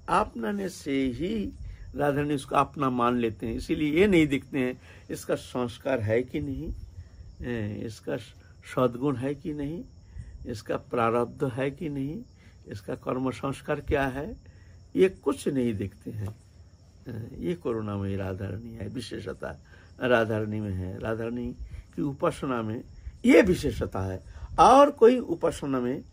आपने से ही राधा रानी उसको अपना मान लेते हैं, इसीलिए ये नहीं दिखते हैं इसका संस्कार है कि नहीं, इसका सद्गुण है कि नहीं, इसका प्रारब्ध है कि नहीं, इसका कर्म संस्कार क्या है, ये कुछ नहीं दिखते हैं। ये करुणामयी राधा रानी है, विशेषता राधा रानी में है। राधा रानी की उपासना में ये विशेषता है। और कोई उपासना में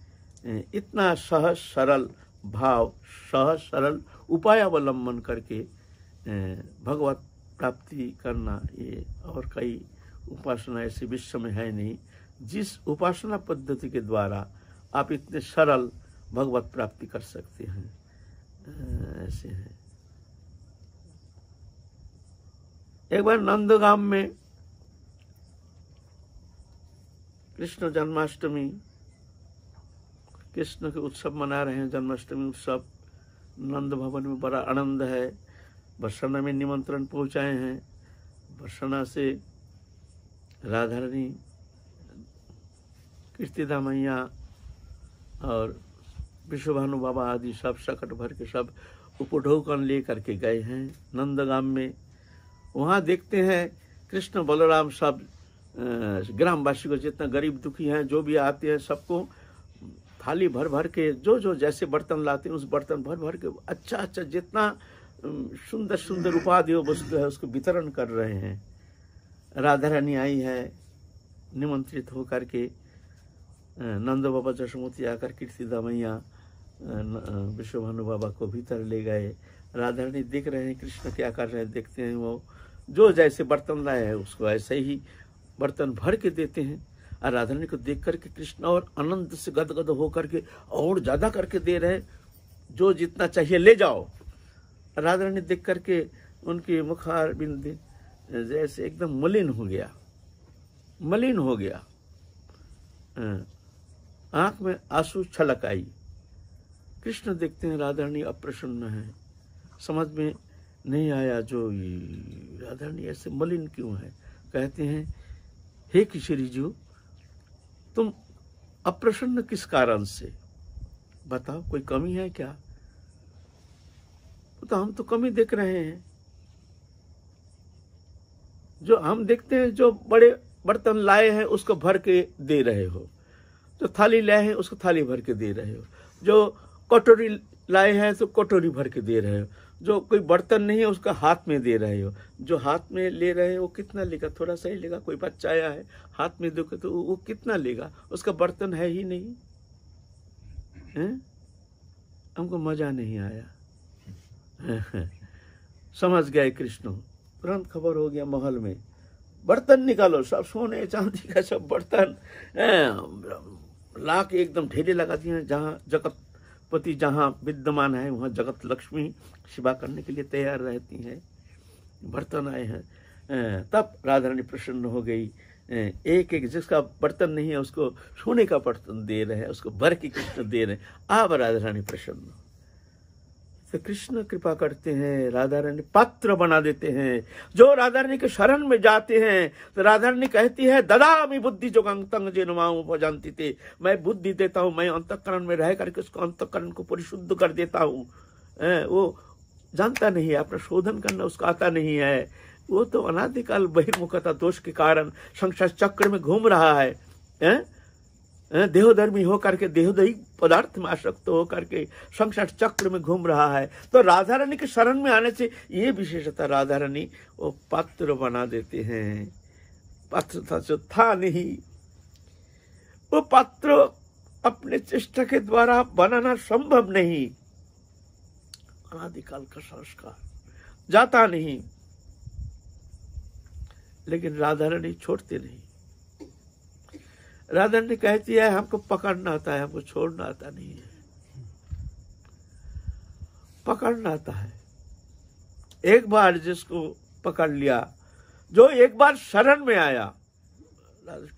इतना सहज सरल भाव, सहज सरल उपाय अवलंबन करके भगवत प्राप्ति करना, ये और कई उपासना ऐसे विश्व में है नहीं जिस उपासना पद्धति के द्वारा आप इतने सरल भगवत प्राप्ति कर सकते हैं। ऐसे है। एक बार नंदगाम में कृष्ण जन्माष्टमी, कृष्ण के उत्सव मना रहे हैं, जन्माष्टमी उत्सव। नंद भवन में बड़ा आनंद है। बरसाना में निमंत्रण पहुंचाए हैं। बरसाना से राधा रानी, कीर्तिदा मैया और विश्वभानु बाबा आदि सब सकट भर के सब उपढौकन ले करके गए हैं नंदगाम में। वहाँ देखते हैं कृष्ण बलराम सब ग्रामवासी को, जितना गरीब दुखी हैं जो भी आते हैं, सबको थाली भर भर के जो जो जैसे बर्तन लाते हैं उस बर्तन भर भर के अच्छा अच्छा जितना सुंदर सुंदर उपादेय वस्तु है उसको वितरण कर रहे हैं। राधा रानी आई है निमंत्रित होकर के। नंद बाबा जसमती आकर कीर्तिदा मैया विश्वभानु बाबा को भीतर ले गए। राधा रानी देख रहे हैं कृष्ण क्या कर रहे हैं, देखते हैं वो जो जैसे बर्तन लाए हैं उसको ऐसे ही बर्तन भर के देते हैं। और राधा रानी को देख करके कृष्ण और आनंद से गदगद होकर के और ज्यादा करके दे रहे, जो जितना चाहिए ले जाओ। राधा रानी देख करके उनकी मुखार बिंद जैसे एकदम मलिन हो गया, मलिन हो गया। आंख में आंसू छलक आई। कृष्ण देखते हैं राधा रानी अप्रसन्न है। समझ में नहीं आया जो राधा रानी ऐसे मलिन क्यों है। कहते हैं हे किशोरी जी, तुम अप्रसन्न किस कारण से, बताओ कोई कमी है क्या। तो हम तो कमी देख रहे हैं। जो हम देखते हैं जो बड़े बर्तन लाए हैं उसको भर के दे रहे हो, जो थाली लाए हैं उसको थाली भर के दे रहे हो, जो कटोरी लाए हैं तो कटोरी भर के दे रहे हो, जो कोई बर्तन नहीं है उसका हाथ में दे रहे हो। जो हाथ में ले रहे हो वो कितना लेगा, थोड़ा सा ही लेगा। कोई बच्चा आया है हाथ में दोगे तो वो कितना लेगा, उसका बर्तन है ही नहीं है? हमको मजा नहीं आया। समझ गए कृष्ण। तुरंत खबर हो गया महल में, बर्तन निकालो, सब सोने चांदी का सब बर्तन ला के एकदम ढेले लगा दिए। जहाँ जगतपति जहाँ विद्यमान है वहाँ जगत लक्ष्मी सेवा करने के लिए तैयार रहती हैं। बर्तन आए हैं। तब राधा रानी प्रसन्न हो गई। एक एक जिसका बर्तन नहीं है उसको सोने का बर्तन दे रहे हैं, उसको भर के कृष्ण दे रहे हैं। अब राधा रानी प्रसन्न। तो कृष्ण कृपा करते हैं, राधा रानी पात्र बना देते हैं। जो राधा रानी के शरण में जाते हैं तो राधा रानी कहती है ददामि बुद्धि जोगं तंग जेन मां उपजानति ते, मैं बुद्धि देता हूँ, मैं अंतःकरण में रह करके उसको अंतःकरण को परिशुद्ध कर देता हूँ। वो जानता नहीं है, अपना शोधन करना उसको आता नहीं है। वो तो अनादिकाल बहिर्मुखता दोष के कारण संसार चक्र में घूम रहा है। देहोधर्मी होकर के देहोदयी पदार्थ में आसक्त होकर के संसार चक्र में घूम रहा है। तो राधा रानी के शरण में आने से ये विशेषता, राधा रानी वो पात्र बना देते हैं। पात्र था जो था नहीं, वो पात्र अपने चेष्टा के द्वारा बनाना संभव नहीं। अनादिकाल का संस्कार जाता नहीं, लेकिन राधा रानी छोड़ते नहीं। राधा रानी कहती है हमको पकड़ना आता है, हमको छोड़ना आता नहीं है। पकड़ना आता है। एक बार जिसको पकड़ लिया, जो एक बार शरण में आया,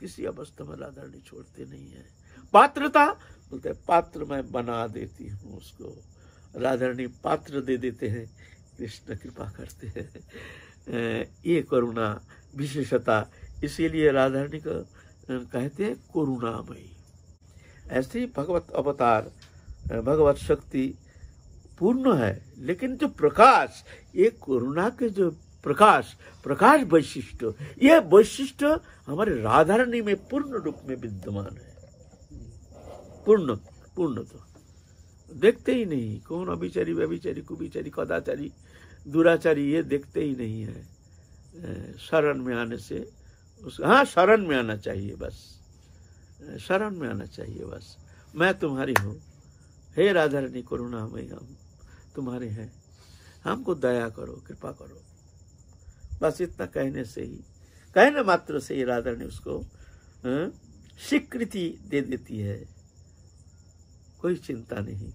किसी अवस्था में राधा रानी छोड़ते नहीं है। पात्रता बोलते पात्र मैं बना देती हूँ उसको। राधा रानी पात्र दे देते हैं, कृष्ण कृपा करते हैं। ये करुणा विशेषता, इसीलिए राधा रानी को कहते हैं करुणामयी। ऐसे ही भगवत अवतार, भगवत शक्ति पूर्ण है, लेकिन जो प्रकाश, ये करुणा के जो प्रकाश वैशिष्ट, ये वैशिष्ट हमारे राधा रानी में पूर्ण रूप में विद्यमान है। पूर्ण तो देखते ही नहीं, कौन अभिचारी, व्यभिचारी, कुभिचारी, कदाचारी, दुराचारी, ये देखते ही नहीं है। शरण में आने से हाँ, शरण में आना चाहिए बस, शरण में आना चाहिए बस। मैं तुम्हारी हूँ, हे राधा रानी करुणामयी, हम तुम्हारे हैं, हमको दया करो, कृपा करो। बस इतना कहने से ही, कहने मात्र से ही राधा रानी उसको स्वीकृति दे देती है, कोई चिंता नहीं।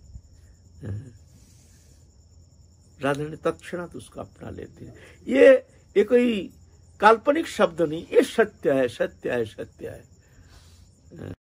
राधा रानी तत्क्षणात उसको अपना लेते हैं। ये कोई काल्पनिक शब्द नहीं, ये सत्य है, सत्य है, सत्य है।